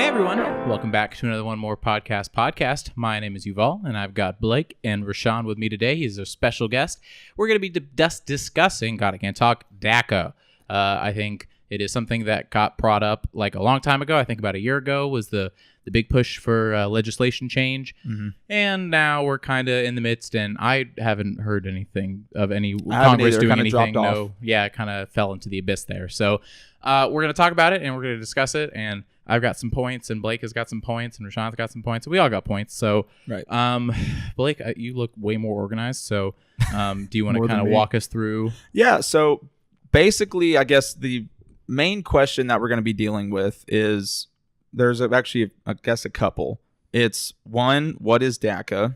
Hey everyone, welcome back to another One More Podcast. My name is Yuval, and I've got Blake and Rashawn with me today. He's a special guest. We're going to be discussing, God, I can't talk, DACA. I think it is something that got brought up like a long time ago. I think about a year ago was the big push for legislation change. Mm-hmm. And now we're kind of in the midst, and I haven't heard anything of any Congress doing anything. No, yeah, it kind of fell into the abyss there. So we're going to talk about it, and we're going to discuss it, and I've got some points, and Blake has got some points, and Rashawn's got some points. We all got points. So, right. Blake, you look way more organized. So, do you want to kind of walk us through? Yeah. So, basically, I guess the main question that we're going to be dealing with is there's actually, I guess, a couple. It's one, what is DACA?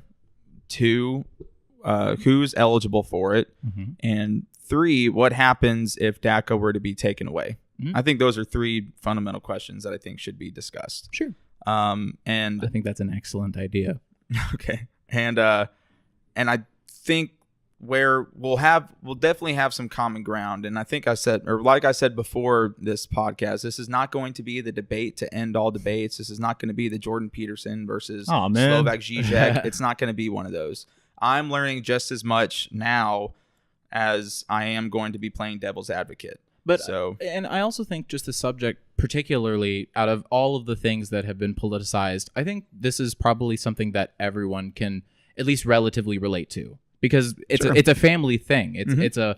Two, who's eligible for it? Mm-hmm. And three, what happens if DACA were to be taken away? Mm-hmm. I think those are three fundamental questions that I think should be discussed. Sure. And I think that's an excellent idea. Okay. And I think where we'll definitely have some common ground. And I think like I said before this podcast, this is not going to be the debate to end all debates. This is not going to be the Jordan Peterson versus Slovak Zizek. It's not going to be one of those. I'm learning just as much now as I am going to be playing devil's advocate. But and I also think just the subject, particularly out of all of the things that have been politicized, I think this is probably something that everyone can at least relatively relate to, because it's a family thing. It's a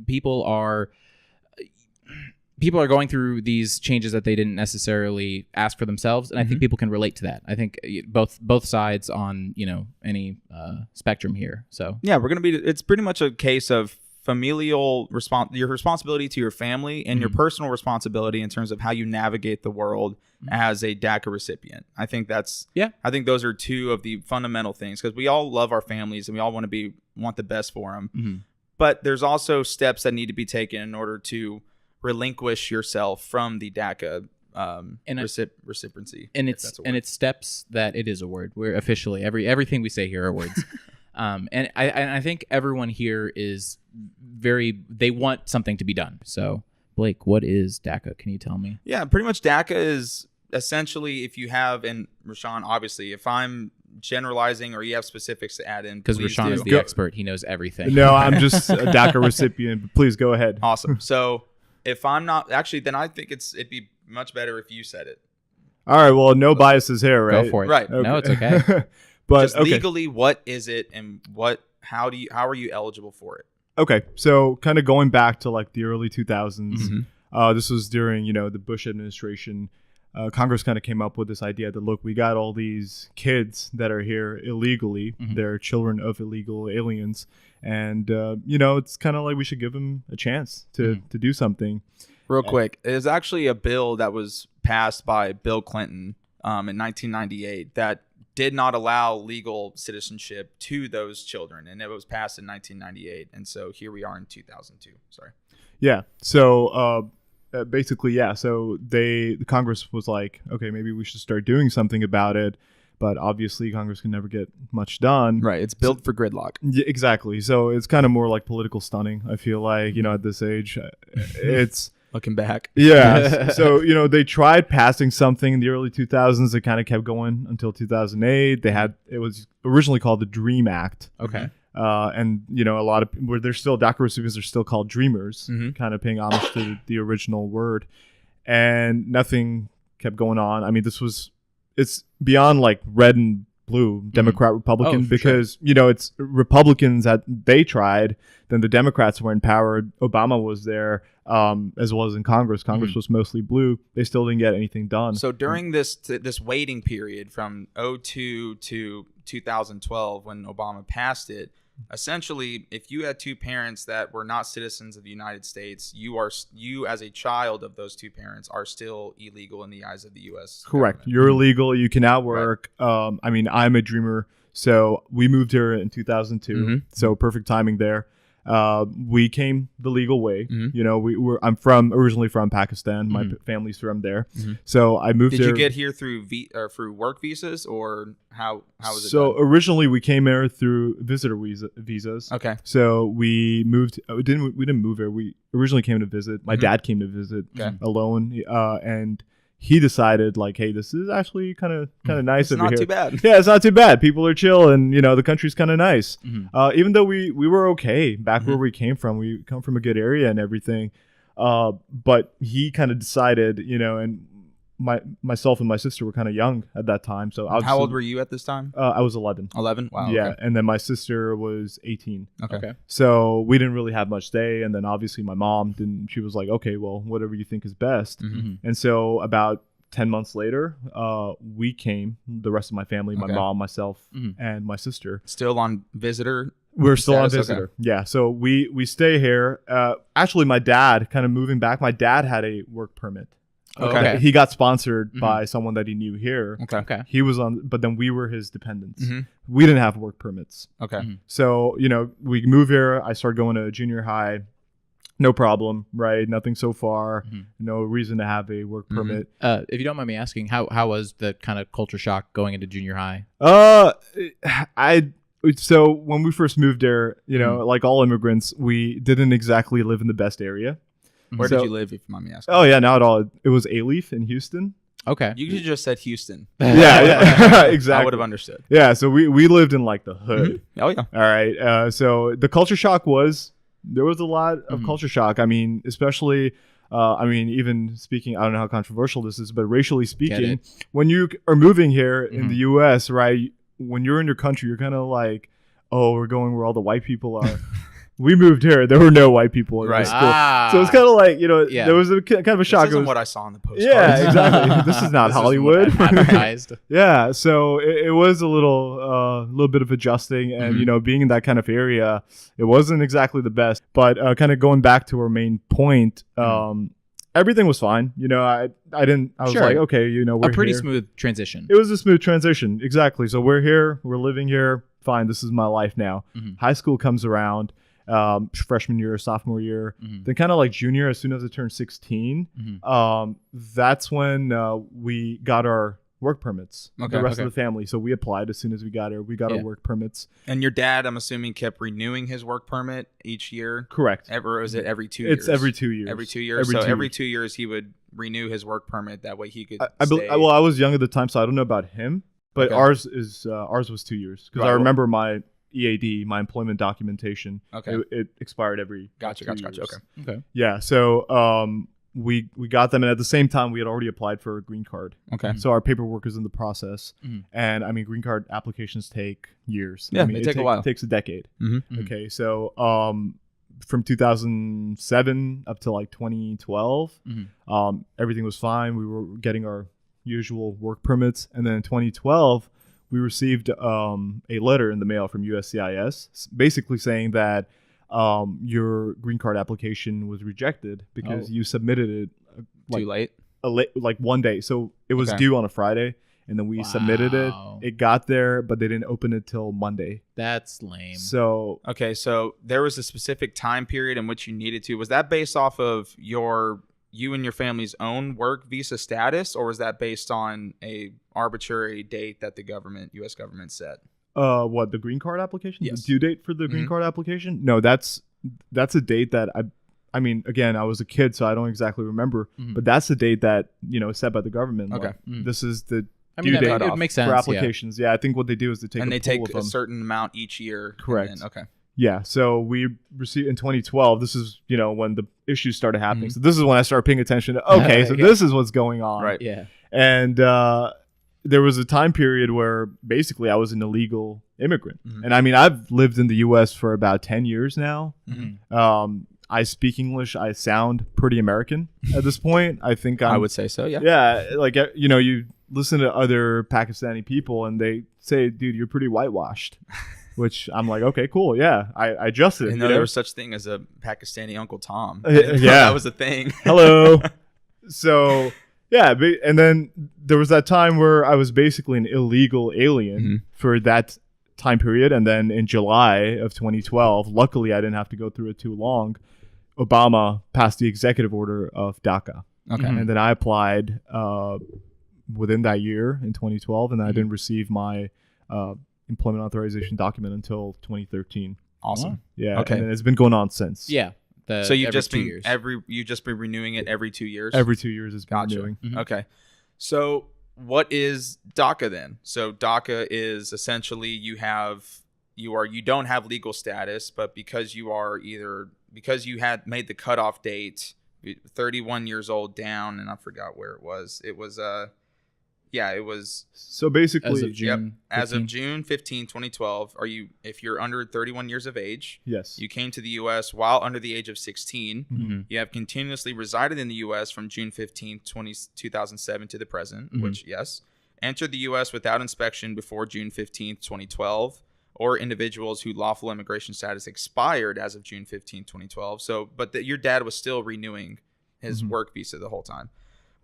people are going through these changes that they didn't necessarily ask for themselves, and I think people can relate to that. I think both sides on any spectrum here. So yeah, it's pretty much a case of familial your responsibility to your family and your personal responsibility in terms of how you navigate the world as a DACA recipient. I think those are two of the fundamental things, because we all love our families and we all want the best for them. Mm-hmm. But there's also steps that need to be taken in order to relinquish yourself from the DACA recipiency. And it's steps that it is a word. We're officially everything we say here are words. And I think everyone here is they want something to be done. So, Blake, what is DACA? Can you tell me? Yeah, pretty much DACA is essentially, if you have, and Rashawn, obviously, if I'm generalizing or you have specifics to add in, because Rashawn is the expert. He knows everything. No, I'm just a DACA recipient. But please go ahead. Awesome. So if I'm not, actually, then I think it'd be much better if you said it. All right. Well, no biases here, right? Go for it. Right. Okay. No, it's okay. But just legally, what is it, and how are you eligible for it? Okay, so kind of going back to like the early 2000s, this was during the Bush administration. Congress kind of came up with this idea that, look, we got all these kids that are here illegally. They're children of illegal aliens, and it's kind of like we should give them a chance to do something. Real quick, there's actually a bill that was passed by Bill Clinton in 1998 that did not allow legal citizenship to those children, and it was passed in 1998, and so here we are in 2002. Sorry. Yeah. So basically, yeah. So the Congress was like, okay, maybe we should start doing something about it, but obviously Congress can never get much done. Right. It's built for gridlock. Yeah, exactly. So it's kind of more like political stunning. I feel like at this age, it's. Looking back. Yeah. So, they tried passing something in the early 2000s. It kind of kept going until 2008. It was originally called the DREAM Act. Okay. And, a lot of where they're still DACA recipients are still called dreamers, kind of paying homage to the original word. And nothing kept going on. I mean, it's beyond like red and blue, Democrat, Republican, because, it's Republicans that they tried, then the Democrats were in power. Obama was there, as well as in Congress. Congress was mostly blue. They still didn't get anything done. So during this waiting period from 2002 to 2012, when Obama passed it, essentially, if you had two parents that were not citizens of the United States, you as a child of those two parents are still illegal in the eyes of the U.S. Correct. government. You're illegal. You cannot work. Right. I'm a dreamer. So we moved here in 2002. So perfect timing there. We came the legal way. I'm originally from Pakistan. My family's from there. So I moved here. Did you get here through work visas, or how was it? So done? Originally we came here through visitor visas. Okay. So we moved. We didn't move here. We originally came to visit. My dad came to visit alone, and he decided like, hey, this is actually kind of nice over here. It's not too bad. Yeah, it's not too bad. People are chill, and the country's kind of nice. Even though we were okay back where we came from, we come from a good area and everything. But he kind of decided, and myself and my sister were kind of young at that time. So how old were you at this time? I was 11. 11. Wow. Yeah, okay. and then my sister was 18. Okay. So we didn't really have much say, and then obviously my mom didn't. She was like, okay, well, whatever you think is best. And so about 10 months later, we came, the rest of my family, my mom, myself, and my sister. Still on visitor? We're still on visitor. Okay. Yeah. So we stay here. Actually, my dad, kind of moving back, my dad had a work permit. Okay. He got sponsored by someone that he knew here. Okay. He was on, but then we were his dependents. We didn't have work permits. Okay. So, we moved here. I started going to junior high. No problem, right? Nothing so far. No reason to have a work permit. If you don't mind me asking, how was the kind of culture shock going into junior high? So when we first moved there, like all immigrants, we didn't exactly live in the best area. Where did you live, if you mind me asking? Oh, yeah, not at all. It was A-Leaf in Houston. Okay. You could have just said Houston. Yeah, exactly. I would have understood. Yeah, so we lived in like the hood. Oh, yeah. All right. So the culture shock there was a lot of culture shock. I mean, especially, even speaking, I don't know how controversial this is, but racially speaking, when you are moving here in the U.S., right, when you're in your country, you're kind of like, oh, we're going where all the white people are. We moved here. There were no white people in school. So it's kind of like, there was a kind of a shock. This isn't what I saw in the postcards. Yeah, exactly. This is not Hollywood. Advertised. Yeah. So it was a little bit of adjusting, and, being in that kind of area, it wasn't exactly the best. But kind of going back to our main point, everything was fine. I was like, okay, we're a pretty here. smooth transition. It was a smooth transition. Exactly. So we're here. We're living here. Fine. This is my life now. High school comes around. Freshman year, sophomore year, then kind of like junior, as soon as I turned 16, that's when we got our work permits. The rest of the family. So we applied as soon as we got here. We got our work permits. And your dad, I'm assuming, kept renewing his work permit each year? Correct. Or is it every 2 years? It's every 2 years. Every 2 years. Every 2 years he would renew his work permit. That way he could stay. Well, I was young at the time, so I don't know about him. But ours was 2 years. Because I remember my EAD, my employment documentation. Okay. It expired every Gotcha. Okay. Yeah. So we got them, and at the same time we had already applied for a green card. Okay. So our paperwork is in the process, and green card applications take years. Yeah, they take a while. It takes a decade. Okay. So from 2007 up to like 2012, everything was fine. We were getting our usual work permits, and then in 2012. We received a letter in the mail from USCIS basically saying that your green card application was rejected because you submitted it too late? Like one day. So it was due on a Friday, and then we submitted it. It got there, but they didn't open it till Monday. That's lame. So there was a specific time period in which you needed to. Was that based off of you and your family's own work visa status, or was that based on a arbitrary date that the U.S. government set? What, the green card application? Yes. The due date for the green card application? No, that's a date that again, I was a kid, so I don't exactly remember, but that's the date that, is set by the government. Okay. Like, this is the due date it makes sense for applications. Yeah, I think what they do is they take a certain amount each year. Correct. Okay. Yeah, so we received in 2012. This is, when the issues started happening. So this is when I started paying attention to, so this is what's going on. Right. Yeah. And there was a time period where basically I was an illegal immigrant. And I've lived in the U.S. for about 10 years now. I speak English. I sound pretty American at this point. I think I would say so, yeah. Yeah, like, you listen to other Pakistani people and they say, dude, you're pretty whitewashed. Which I'm like, okay, cool. Yeah, I adjusted. And there was such thing as a Pakistani Uncle Tom. Yeah. That was a thing. Hello. So, yeah. And then there was that time where I was basically an illegal alien for that time period. And then in July of 2012, luckily I didn't have to go through it too long. Obama passed the executive order of DACA. Okay. And then I applied within that year in 2012, and I didn't receive my employment authorization document until 2013. Awesome. Yeah. Okay. And then it's been going on since. Yeah. So you've just been renewing it every 2 years? Every 2 years it's been renewing. Okay. So what is DACA then? So DACA is essentially you don't have legal status, but because you had made the cutoff date 31 years old down, and I forgot where it was. It was so basically as of June, as of June 15, 2012, if you're under 31 years of age, yes, you came to the US while under the age of 16, mm-hmm. you have continuously resided in the US from June 15, 2007 to the present, mm-hmm. which yes, entered the US without inspection before June 15, 2012, or individuals whose lawful immigration status expired as of June 15, 2012. So, but your dad was still renewing his mm-hmm. work visa the whole time.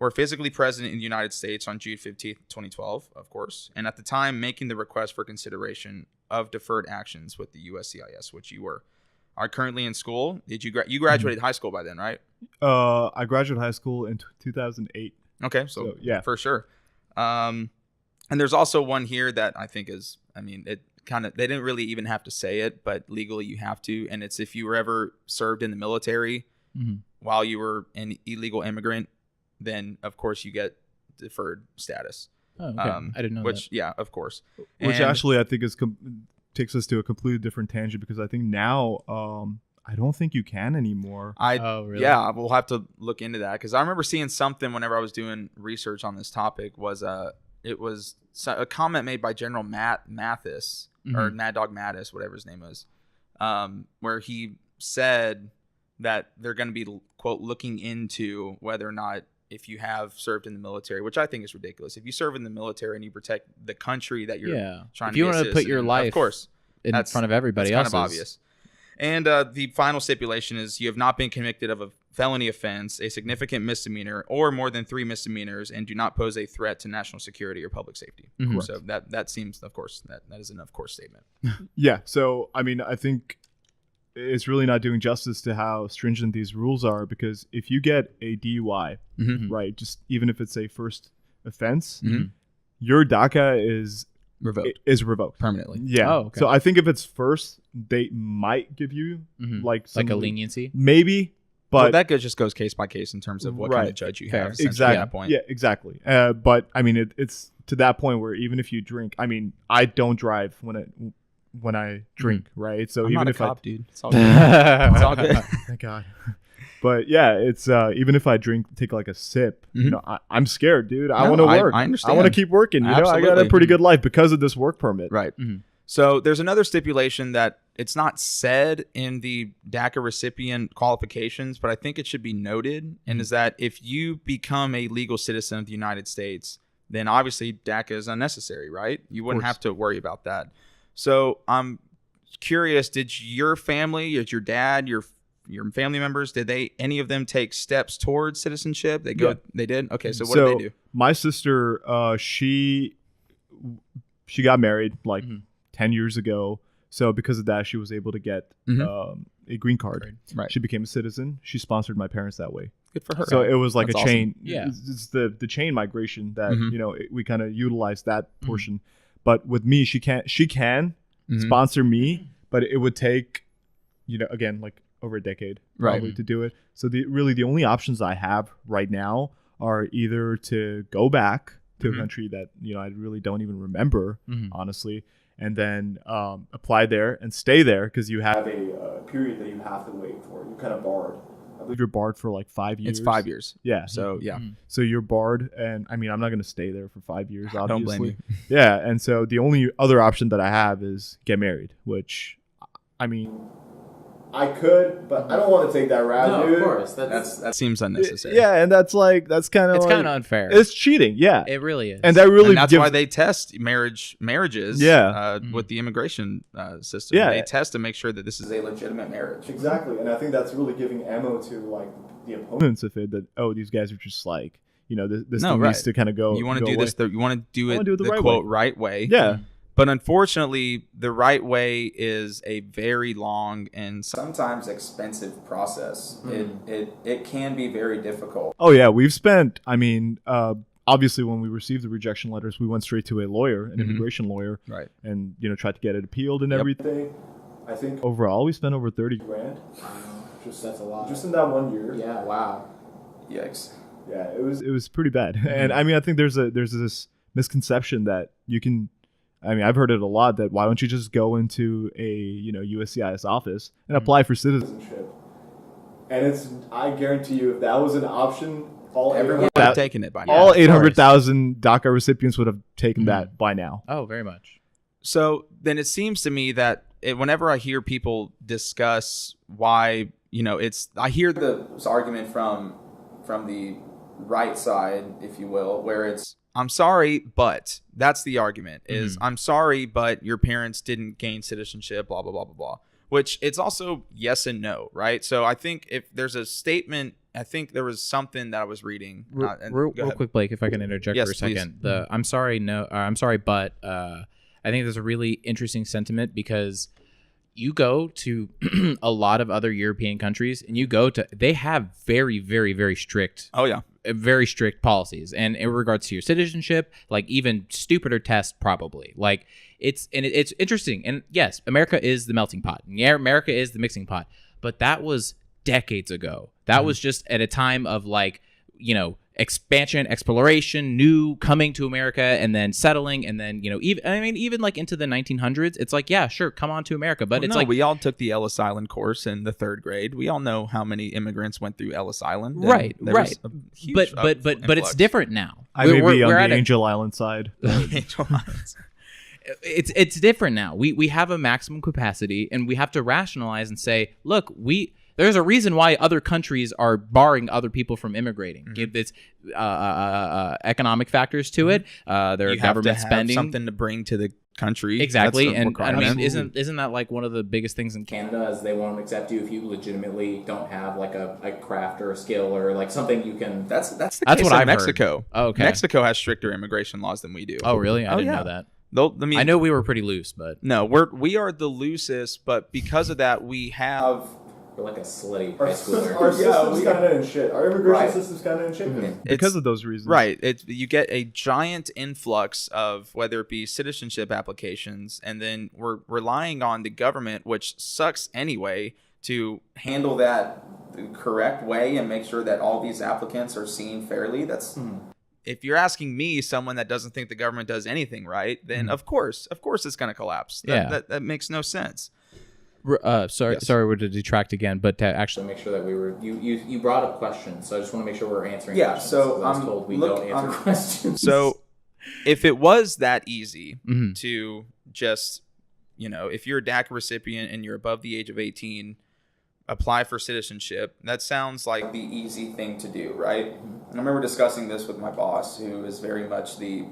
Were physically present in the United States on June 15, 2012, of course, and at the time making the request for consideration of deferred actions with the USCIS, which you are currently in school. Did you graduated high school by then, right? I graduated high school in 2008. Okay, so yeah, for sure. And there's also one here that I think is, I mean, it kind of, they didn't really even have to say it, but legally you have to, and it's if you were ever served in the military mm-hmm. while you were an illegal immigrant, then of course you get deferred status. Oh, okay. I didn't know which, that. Yeah, of course. Which actually I think takes us to a completely different tangent, because I think now I don't think you can anymore. Oh, really? Yeah, we'll have to look into that, because I remember seeing something whenever I was doing research on this topic it was a comment made by General Mathis mm-hmm. or Mad Dog Mattis, whatever his name is, where he said that they're going to be, quote, looking into whether or not if you have served in the military, which I think is ridiculous. If you serve in the military and you protect the country that you're trying to be, if you want to put your life, of course, in front of everybody else, kind of obvious. And the final stipulation is you have not been convicted of a felony offense, a significant misdemeanor, or more than 3 misdemeanors, and do not pose a threat to national security or public safety. Mm-hmm. So that seems, of course, that is an of course statement. Yeah. So I mean, I think it's really not doing justice to how stringent these rules are, because if you get a DUI, mm-hmm. right, just even if it's a first offense, mm-hmm. your DACA is revoked permanently. Yeah. Oh, okay. So I think if it's first, they might give you mm-hmm. like a leniency, maybe, but that just goes case by case in terms of what kind of judge you have. Exactly. At that point. Yeah, exactly. But I mean, it's to that point where even if you drink, I mean, I don't drive when I drink, mm-hmm. right? So I'm even not if a cop, dude, it's all good. It's all good. Thank God. But yeah, it's even if I take like a sip, mm-hmm. you know, I'm scared, dude. I want to work. I understand. I want to keep working. You Absolutely. know, I got a pretty good life because of this work permit. Right. Mm-hmm. So there's another stipulation that it's not said in the DACA recipient qualifications, but I think it should be noted, and is that if you become a legal citizen of the United States, then obviously DACA is unnecessary, right? You wouldn't have to worry about that. So I'm curious, did your family, your dad, your family members, did any of them take steps towards citizenship? They did? Okay, so what did they do? My sister, she got married like mm-hmm. 10 years ago. So because of that, she was able to get mm-hmm. a green card. Right. She became a citizen. She sponsored my parents that way. Good for her. So it was like That's a chain. Awesome. Yeah. It's the chain migration that, mm-hmm. you know, we kind of utilized that mm-hmm. portion. But with me, she can mm-hmm. sponsor me, but it would take, you know, again, like over a decade probably to do it. So the only options I have right now are either to go back to mm-hmm. a country that, you know, I really don't even remember, mm-hmm. honestly, and then apply there and stay there, because you have a period that you have to wait for. You're kind of barred. I believe you're barred for like 5 years. It's 5 years. Yeah. So yeah. Mm-hmm. So you're barred, and I mean, I'm not going to stay there for 5 years, obviously. Don't blame you. Yeah, and so the only other option that I have is get married, which, I mean, I could, but I don't want to take that route, dude. Of course. That seems unnecessary. Yeah, and that's kind of it's kind of unfair. It's cheating, yeah. It really is. And that really and that's why they test marriages mm-hmm. with the immigration system. Yeah. They test to make sure that this is a legitimate marriage. Exactly, and I think that's really giving ammo to like the opponents of it, that, oh, these guys are just like, you know, this thing needs to kind of go. You want to do away. this. You want to do it the right quote way. right way. Yeah. But unfortunately, the right way is a very long and sometimes expensive process. It can be very difficult. Oh yeah, we've spent. I mean, obviously, when we received the rejection letters, we went straight to a lawyer, an mm-hmm. immigration lawyer, right? And tried to get it appealed and everything. I think overall we spent over $30,000. That's a lot. Just in that 1 year. Yeah. Wow. Yikes. Yeah, it was pretty bad. And I mean, I think there's this misconception that you can. I mean, I've heard it a lot that why don't you just go into a USCIS office and apply for citizenship? And I guarantee you, if that was an option, everyone would have taken it by now. All 800,000 DACA recipients would have taken that by now. Oh, very much. So then it seems to me that whenever I hear people discuss why, I hear this argument from the right side, if you will, where it's, I'm sorry, but that's the argument is I'm sorry, but your parents didn't gain citizenship, blah, blah, blah, blah, blah, which it's also yes and no, right? So I think if there's a statement, I think there was something that I was reading. Real quick, Blake, if I can interject for a second. Please. I'm sorry, no, I'm sorry, but I think there's a really interesting sentiment because you go to a lot of other European countries and they have very, very, very strict. Oh, yeah. Very strict policies. And in regards to your citizenship, like even stupider tests, probably. Like it's interesting. And yes, America is the melting pot. And yeah, America is the mixing pot. But that was decades ago. That was just at a time of expansion, exploration, new coming to America and then settling. And then, even like into the 1900s, it's like, yeah, sure, come on to America. But it's like we all took the Ellis Island course in the 3rd grade. We all know how many immigrants went through Ellis Island. Right. But it's different now. I may be on the Angel Island side. Angel Islands. It's different now. We have a maximum capacity and we have to rationalize and say, look, there's a reason why other countries are barring other people from immigrating. It's economic factors to it. Their government spending, something to bring to the country. Exactly, and I mean, isn't that like one of the biggest things in Canada? Is they won't accept you if you legitimately don't have like a craft or a skill or like something you can. That's the case what I've Mexico. Heard. Oh, okay. Mexico has stricter immigration laws than we do. Oh, really? I didn't know that. I know we were pretty loose, but no, we are the loosest. But because of that, we have. We're like a slutty high schooler. Our system's kind of in shit. Our immigration system's kind of in shit. Because of those reasons. Right. You get a giant influx of whether it be citizenship applications, and then we're relying on the government, which sucks anyway, to handle that the correct way and make sure that all these applicants are seen fairly. That's... If you're asking me, someone that doesn't think the government does anything right, then of course it's going to collapse. That makes no sense. Sorry to detract again, but to actually make sure that we were you brought up questions, so I just want to make sure we're answering questions. So I was told we don't answer questions. So if it was that easy to just, if you're a DACA recipient and you're above the age of 18, apply for citizenship, that sounds like the easy thing to do, right? And I remember discussing this with my boss, who is very much the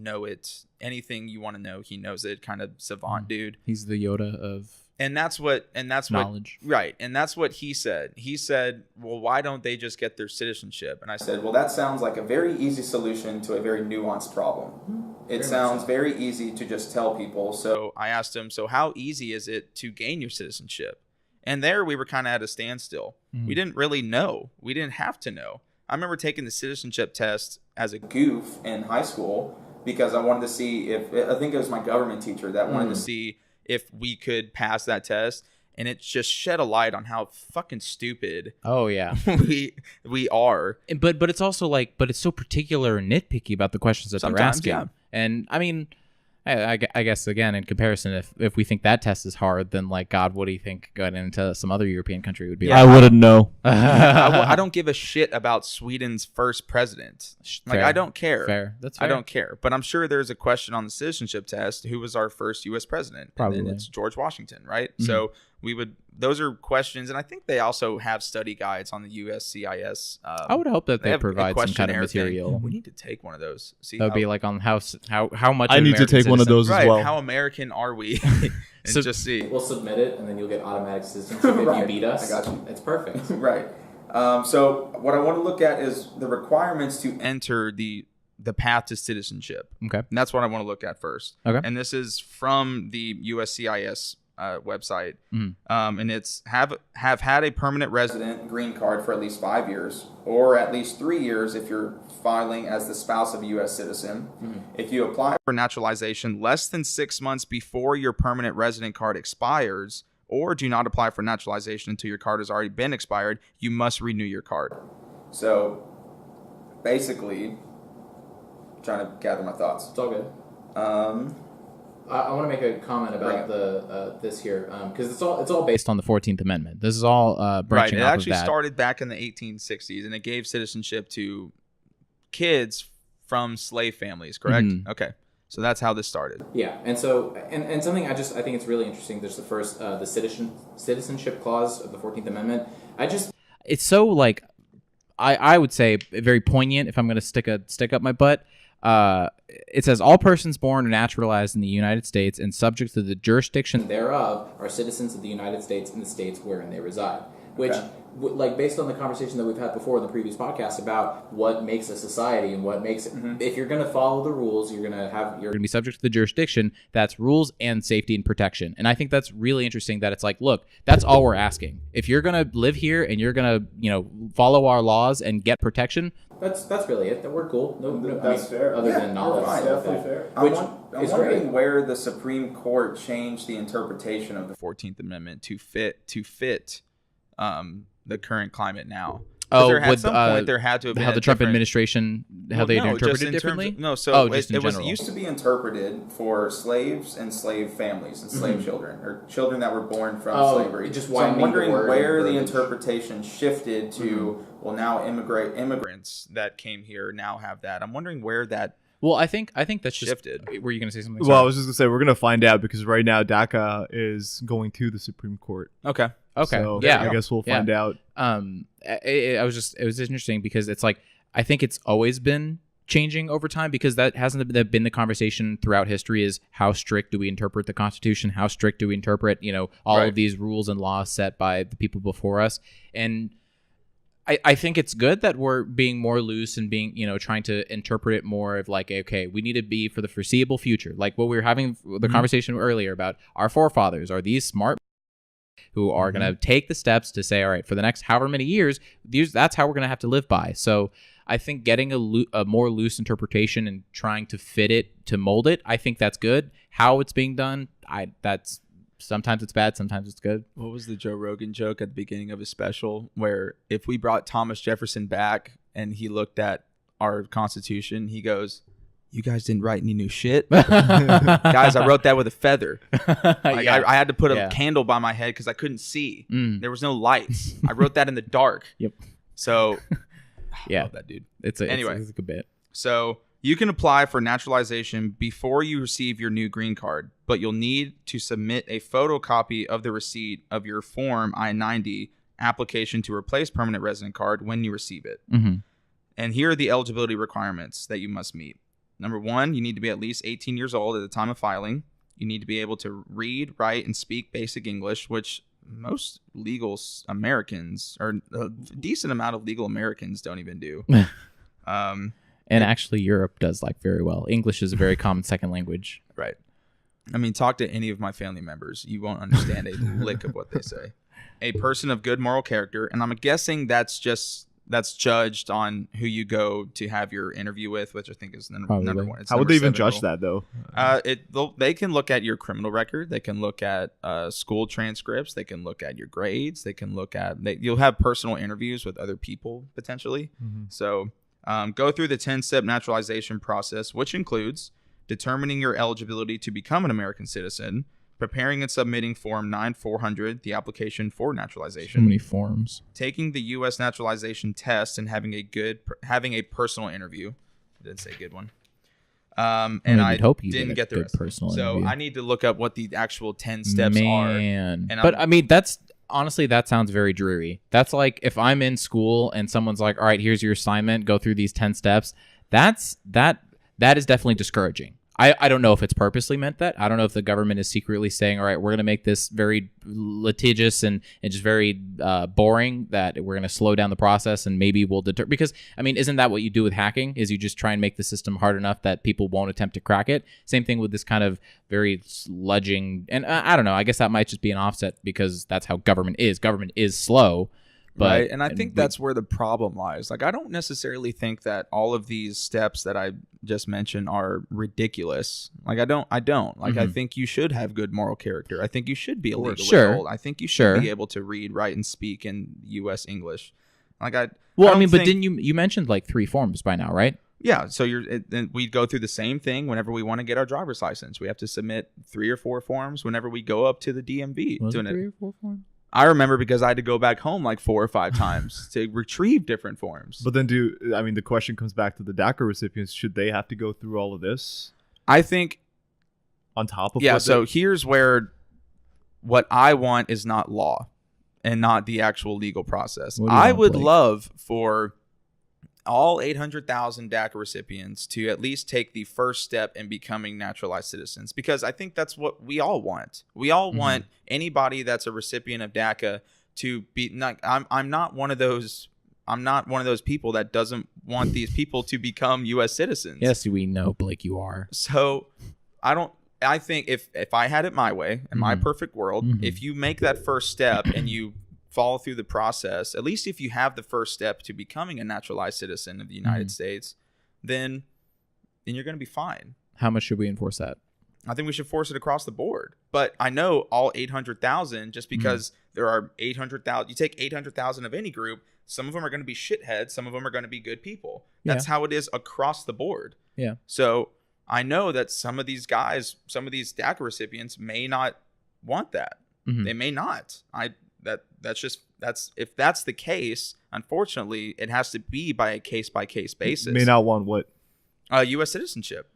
know it, anything you want to know, he knows it kind of savant dude. He's the Yoda of that's knowledge. Right. And that's what he said. He said, well, why don't they just get their citizenship? And I said, well, that sounds like a very easy solution to a very nuanced problem. It sounds very easy to just tell people. So I asked him, so how easy is it to gain your citizenship? And there we were kind of at a standstill. We didn't really know. We didn't have to know. I remember taking the citizenship test as a goof in high school, because I wanted to see I think it was my government teacher that wanted to see if we could pass that test. And it just shed a light on how fucking stupid we are. But it's also but it's so particular and nitpicky about the questions that they're asking. Yeah. And I mean, I guess, again, in comparison, if we think that test is hard, then, God, what do you think going into some other European country would be like? I wouldn't know. I don't give a shit about Sweden's first president. I don't care. Fair. That's fair. I don't care. But I'm sure there's a question on the citizenship test, who was our first U.S. president? Probably. And it's George Washington, right? So those are questions, and I think they also have study guides on the USCIS. I would hope that they provide some kind of material. Thing. We need to take one of those. See, that would be on how much. I need to take one of those as well. How American are we? And just see. We'll submit it, and then you'll get automatic citizenship if you beat us. I got you. It's perfect. Right. So what I want to look at is the requirements to enter the path to citizenship. Okay. And that's what I want to look at first. Okay. And this is from the USCIS website, and it's have had a permanent resident green card for at least 5 years, or at least 3 years if you're filing as the spouse of a U.S. citizen. If you apply for naturalization less than 6 months before your permanent resident card expires, or do not apply for naturalization until your card has already been expired, you must renew your card. So basically, trying to gather my thoughts. It's all good. I want to make a comment about this here because it's all based on the 14th Amendment. This is all branching off of that. It actually started back in the 1860s, and it gave citizenship to kids from slave families. Correct? Mm-hmm. Okay, so that's how this started. Yeah, and so and something I think it's really interesting. There's the first the citizenship clause of the 14th Amendment. It's so like I would say very poignant. If I'm going to stick up my butt. It says all persons born or naturalized in the United States and subject to the jurisdiction thereof are citizens of the United States and the states wherein they reside. Which, like, based on the conversation that we've had before in the previous podcast about what makes a society and what makes it, if you're going to follow the rules, you're going to be subject to the jurisdiction. That's rules and safety and protection. And I think that's really interesting that it's like, look, that's all we're asking. If you're going to live here and you're going to, follow our laws and get protection. That's really it. That we're cool. That's fair. Other than knowledge, definitely fair. I'm wondering where the Supreme Court changed the interpretation of the 14th Amendment to fit the current climate now. At some point there had to have been how the Trump administration they interpreted it differently. It used to be interpreted for slaves and slave families and slave children or children that were born from slavery. So I'm wondering where the interpretation shifted to. Well, now immigrants that came here now have that. I'm wondering where that. Well, I think that's shifted. Were you going to say something? Well, I was just going to say we're going to find out because right now DACA is going to the Supreme Court. Okay. So, I guess we'll find out. It was interesting because it's like I think it's always been changing over time because that hasn't been the conversation throughout history is how strict do we interpret the Constitution? How strict do we interpret, all of these rules and laws set by the people before us? And I think it's good that we're being more loose and being, trying to interpret it more of like, okay, we need to be for the foreseeable future. Like what we were having the conversation earlier about our forefathers are these smart who are going to take the steps to say, all right, for the next however many years, that's how we're going to have to live by. So I think getting a more loose interpretation and trying to fit it, to mold it, I think that's good. How it's being done, that's sometimes it's bad, sometimes it's good. What was the Joe Rogan joke at the beginning of his special where if we brought Thomas Jefferson back and he looked at our Constitution, he goes, you guys didn't write any new shit? Guys, I wrote that with a feather. I had to put a candle by my head because I couldn't see. There was no lights. I wrote that in the dark. Yep. So, I love that dude. It's a good bit. So you can apply for naturalization before you receive your new green card, but you'll need to submit a photocopy of the receipt of your Form I-90 application to replace permanent resident card when you receive it. And here are the eligibility requirements that you must meet. Number 1, you need to be at least 18 years old at the time of filing. You need to be able to read, write, and speak basic English, which most legal Americans, or a decent amount of legal Americans, don't even do. And actually, Europe does very well. English is a very common second language. Right. I mean, talk to any of my family members. You won't understand a lick of what they say. A person of good moral character, and I'm guessing that's judged on who you go to have your interview with, which I think is number 1. How would they even judge that, though? They can look at your criminal record. They can look at school transcripts. They can look at your grades. They can look at you'll have personal interviews with other people potentially. So go through the 10-step naturalization process, which includes determining your eligibility to become an American citizen, preparing and submitting Form 9400, the application for naturalization. So many forms. Taking the U.S. naturalization test and having a personal interview. I didn't say good one. And I didn't get the rest. So I need to look up what the actual 10 steps are. But I mean, that sounds very dreary. That's like if I'm in school and someone's like, all right, here's your assignment, go through these 10 steps. That is definitely discouraging. I don't know if it's purposely meant that. I don't know if the government is secretly saying, all right, we're going to make this very litigious and just very boring, that we're going to slow down the process and maybe we'll deter. Because, I mean, isn't that what you do with hacking? Is you just try and make the system hard enough that people won't attempt to crack it? Same thing with this kind of very sludging. And I don't know. I guess that might just be an offset because that's how government is. Government is slow. Right, and I think that's where the problem lies. I don't necessarily think that all of these steps that I just mentioned are ridiculous. I don't. I think you should have good moral character. I think you should be a legal adult. I think you should be able to read, write, and speak in U.S. English. But didn't you mentioned like 3 forms by now, right? Yeah, so we go through the same thing whenever we want to get our driver's license. We have to submit 3 or 4 forms whenever we go up to the DMV. Was it 3 or 4 forms? I remember because I had to go back home like 4 or 5 times to retrieve different forms. But then the question comes back to the DACA recipients. Should they have to go through all of this? I think on top of here's where what I want is not law and not the actual legal process. I would love for all 800,000 DACA recipients to at least take the first step in becoming naturalized citizens, because I think that's what we all want. We all want anybody that's a recipient of DACA to be. I'm not one of those. I'm not one of those people that doesn't want these people to become U.S. citizens. Yes, we know, Blake, you are. So I think if I had it my way, in my perfect world, if you make that first step and you follow through the process, at least if you have the first step to becoming a naturalized citizen of the United States, then you're going to be fine. How much should we enforce that? I think we should force it across the board. But I know all 800,000, just because there are 800,000, you take 800,000 of any group, some of them are going to be shitheads, some of them are going to be good people. That's how it is across the board. Yeah. So I know that some of these guys, some of these DACA recipients may not want that. They may not. If that's the case, unfortunately, it has to be by a case-by-case basis. May not want what? U.S. citizenship.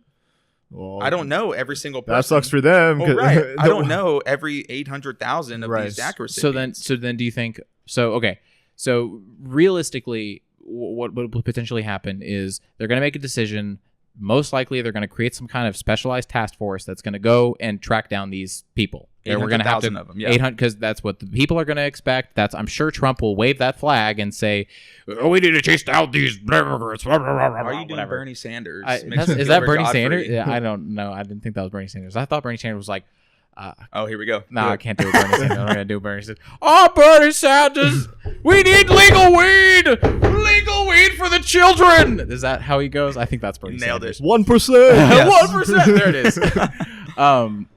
Well, I don't know every single person. That sucks for them. Well, right. I don't know every 800,000 of these DACA recipients. So then do you think, so realistically, what will potentially happen is they're going to make a decision. Most likely, they're going to create some kind of specialized task force that's going to go and track down these people. We're going to have to of them, 800, because that's what the people are going to expect. I'm sure Trump will wave that flag and say, "We need to chase out these immigrants." Why are you doing Bernie Sanders? Is that Bernie Sanders? Yeah, I don't know. I didn't think that was Bernie Sanders. I thought Bernie Sanders was like, here we go. No, I can't do it. Bernie Sanders. I'm gonna do Bernie Sanders. Oh, Bernie Sanders, we need legal weed. Legal weed for the children. Is that how he goes? I think that's Bernie Sanders. 1%. 1%. There it is.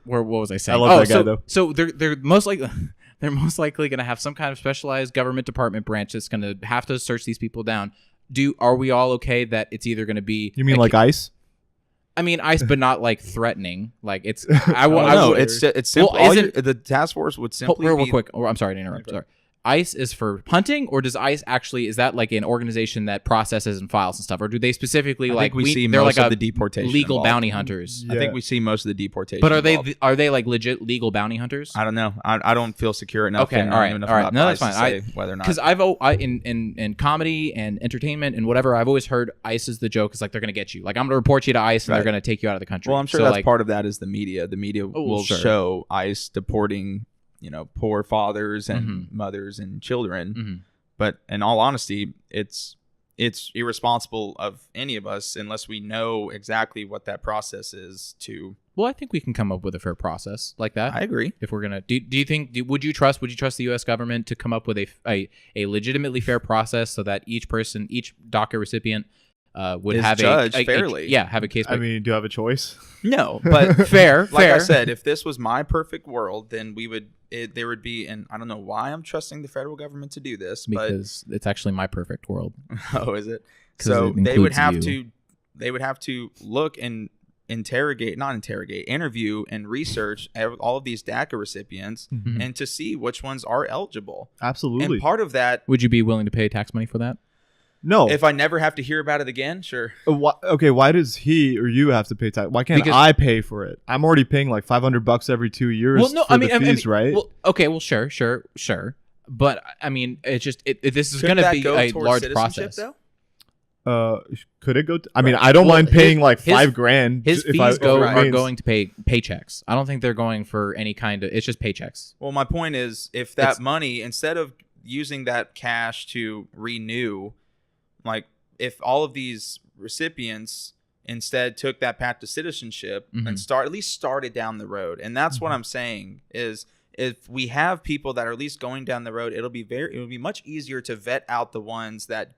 What was I saying? I love that guy though. So they're most likely gonna have some kind of specialized government department branch that's gonna have to search these people down. Are we all okay that it's either gonna be? You mean like ICE? I mean ICE, but not like threatening. Like it's. It's simple. The task force would simply real quick. I'm sorry to interrupt. Sorry. ICE is for hunting, or does ICE actually, is that like an organization that processes and files and stuff, or do they specifically they're like the deportation legal involved. bounty hunters? Yeah. I think we see most of the deportation. But are they like legit legal bounty hunters? I don't know. I don't feel secure enough. Okay, all right. No, that's fine. Whether or not, because in comedy and entertainment and whatever, I've always heard ICE is the joke. Is like they're gonna get you. Like I'm gonna report you to ICE and they're gonna take you out of the country. Well, I'm sure that's part of that is the media. The media will show ICE deporting, poor fathers and mothers and children. But in all honesty, it's irresponsible of any of us unless we know exactly what that process is to. Well, I think we can come up with a fair process like that. I agree. If we're gonna, do you think? Would you trust the U.S. government to come up with a legitimately fair process so that each DACA recipient would have judged fairly? Have a case. I mean, do you have a choice? No, but fair. Like I said, if this was my perfect world, then there would be, and I don't know why I'm trusting the federal government to do this, because it's actually my perfect world. Oh, is it? So they would have to look and interview and research all of these DACA recipients and to see which ones are eligible. Absolutely. And part of that, would you be willing to pay tax money for that? No. If I never have to hear about it again, sure. Why does he or you have to pay tax? Why can't I pay for it? I'm already paying like $500 every 2 years. Well, no, the fees, right? Well, okay, well, sure. But I mean, it's just this is going to be a large process. Though? Could it go? I don't mind paying like $5,000. His fees are going to pay paychecks. I don't think they're going for any kind of. It's just paychecks. Well, my point is, if that money, instead of using that cash to renew. Like, if all of these recipients instead took that path to citizenship and at least started down the road, and that's what I'm saying is, if we have people that are at least going down the road, it'll be much easier to vet out the ones that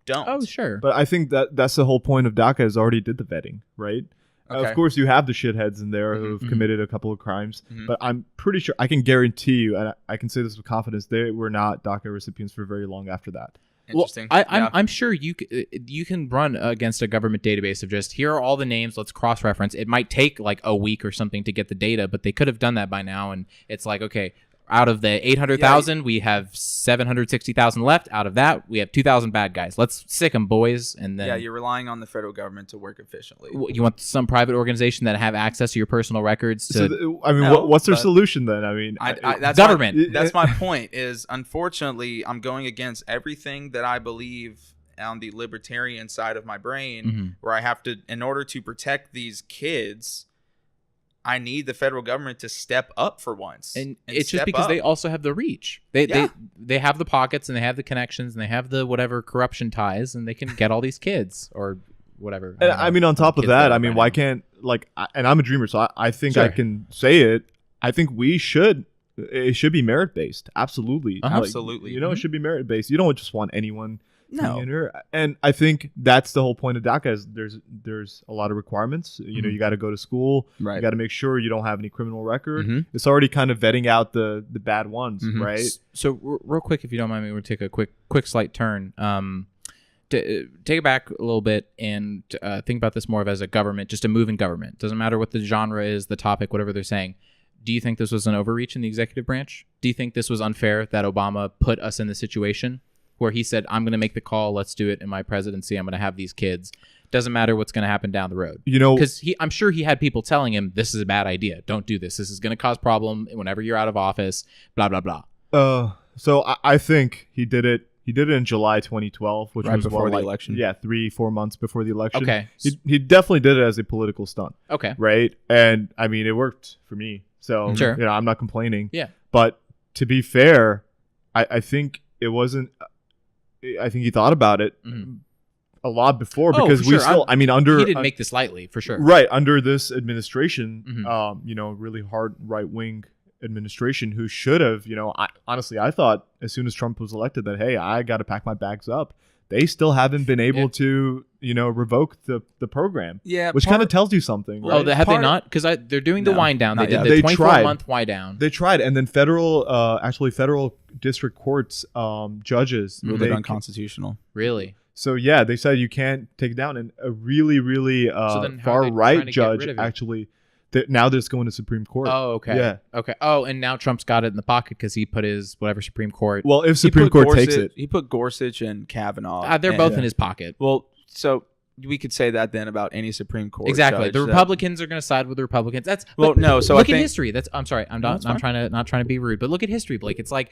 don't. Oh, sure. But I think that's the whole point of DACA is already did the vetting, right? Okay. Of course, you have the shitheads in there who have committed a couple of crimes, but I'm pretty sure I can guarantee you, and I can say this with confidence, they were not DACA recipients for very long after that. Interesting. Well, I'm sure you can run against a government database of just, here are all the names, let's cross-reference. It might take like a week or something to get the data, but they could have done that by now. And it's like, okay, out of the 800,000, we have 760,000 left. Out of that, we have 2,000 bad guys. Let's sick them, boys. And then you're relying on the federal government to work efficiently. You want some private organization that have access to your personal records. What's their solution then? I mean, that's government. That's my point. Is unfortunately, I'm going against everything that I believe on the libertarian side of my brain, where I have to, in order to protect these kids, I need the federal government to step up for once. And it's just because they also have the reach. They have the pockets and they have the connections and they have the whatever corruption ties, and they can get all these kids or whatever. And I mean, on top of that, I mean, why can't, like, and I'm a dreamer, so I think I can say it. I think it should be merit based. Absolutely. Absolutely. It should be merit based. You don't just want anyone. No. And I think that's the whole point of DACA is there's a lot of requirements. You got to go to school. Right. You got to make sure you don't have any criminal record. It's already kind of vetting out the bad ones, right? So real quick, if you don't mind me, we'll take a quick slight turn. To take it back a little bit and think about this more of as a government, just a moving government. Doesn't matter what the genre is, the topic, whatever they're saying. Do you think this was an overreach in the executive branch? Do you think this was unfair that Obama put us in this situation where he said, I'm going to make the call, let's do it in my presidency, I'm going to have these kids. Doesn't matter what's going to happen down the road. Because I'm sure he had people telling him, this is a bad idea. Don't do this. This is going to cause problem whenever you're out of office, blah, blah, blah. So I think he did it. He did it in July 2012, which was before the election. Yeah, 3-4 months before the election. Okay. He definitely did it as a political stunt. Okay. Right? And, I mean, it worked for me. So, sure. I'm not complaining. Yeah. But to be fair, I think it wasn't... I think he thought about it a lot before because we still, he didn't make this lightly, for sure. Right. Under this administration, really hard right-wing administration who should have, honestly, I thought as soon as Trump was elected that, hey, I got to pack my bags up. They still haven't been able to, revoke the program. Yeah. Which kind of tells you something. Right? Oh, have they not? Because they're doing the wind down. They did the 24-month wind down. They tried. And then federal district courts judges ruled it unconstitutional. Really? So, yeah, they said you can't take it down. And a really, really far-right judge actually... Now that it's going to Supreme Court. Oh, okay. Yeah. Okay. Oh, and now Trump's got it in the pocket because he put his whatever Supreme Court. Well, if Supreme Court takes it. He put Gorsuch and Kavanaugh. They're both in his pocket. Well, so we could say that then about any Supreme Court exactly. judge the Republicans are going to side with the Republicans. So look at history. I'm sorry. I'm not trying to be rude, but look at history, Blake. It's like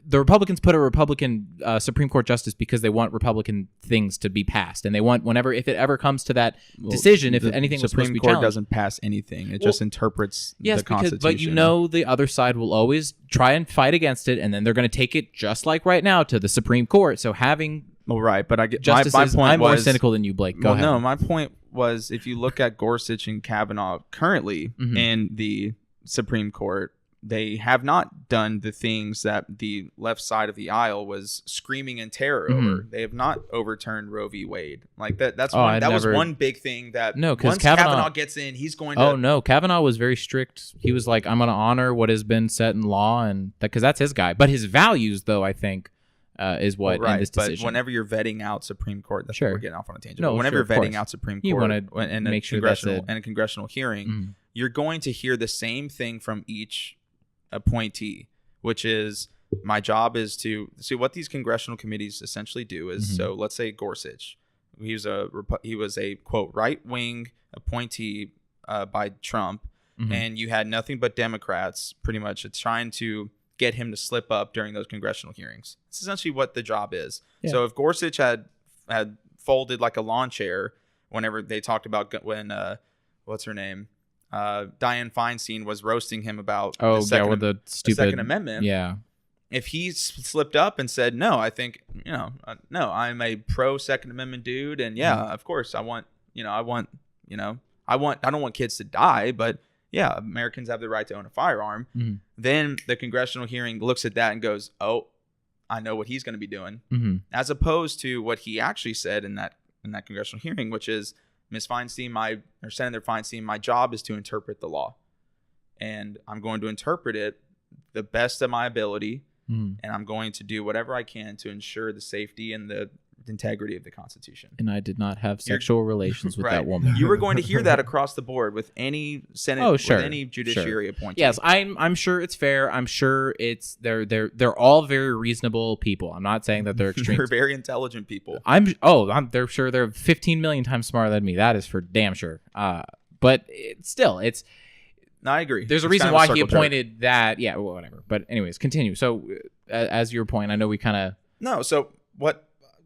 the Republicans put a Republican Supreme Court justice because they want Republican things to be passed, and they want if it ever comes to that decision, if anything was supposed to be Supreme Court challenged. doesn't pass anything. It just interprets the Constitution. But the other side will always try and fight against it, and then they're going to take it just like right now to the Supreme Court. So having right, but I get my point. I'm more cynical than you, Blake. Go ahead. No, my point was if you look at Gorsuch and Kavanaugh currently in the Supreme Court, they have not done the things that the left side of the aisle was screaming in terror over. They have not overturned Roe v. Wade. Like that. Was one big thing that once Kavanaugh gets in, he's going to. Oh no, Kavanaugh was very strict. He was like, I'm going to honor what has been set in law, and because that's his guy. But his values, though, I think. Is what in this decision. But whenever you're vetting out Supreme Court, that's sure. We're getting off on a tangent. No, but whenever you're vetting out Supreme Court, you want to make sure that's in a congressional hearing, you're going to hear the same thing from each appointee, which is my job is to see what these congressional committees essentially do. Is so let's say Gorsuch, he was a quote right wing appointee by Trump, and you had nothing but Democrats pretty much trying to get him to slip up during those congressional hearings. It's essentially what the job is. Yeah. So if Gorsuch had folded like a lawn chair whenever they talked about when what's her name, Dianne Feinstein was roasting him about the Second Amendment. Yeah. If he slipped up and said, no, I think no, I'm a pro Second Amendment dude, and of course I don't want kids to die, but yeah, Americans have the right to own a firearm. Then the congressional hearing looks at that and goes, oh, I know what he's going to be doing. As opposed to what he actually said in that congressional hearing, which is, Ms. Feinstein, Senator Feinstein, my job is to interpret the law. And I'm going to interpret it the best of my ability. and I'm going to do whatever I can to ensure the safety and the integrity of the Constitution. And I did not have sexual relations with that woman. You were going to hear that across the board with any Senate, with any judiciary appointee. Yes, I'm sure it's fair. I'm sure it's they're all very reasonable people. I'm not saying that they're extreme. They're very intelligent people. They're sure they're 15 million times smarter than me. That is for damn sure. But it's. No, I agree. There's a reason why he appointed that. Yeah, well, whatever. But anyways, continue. So, as your point, I know we kind of So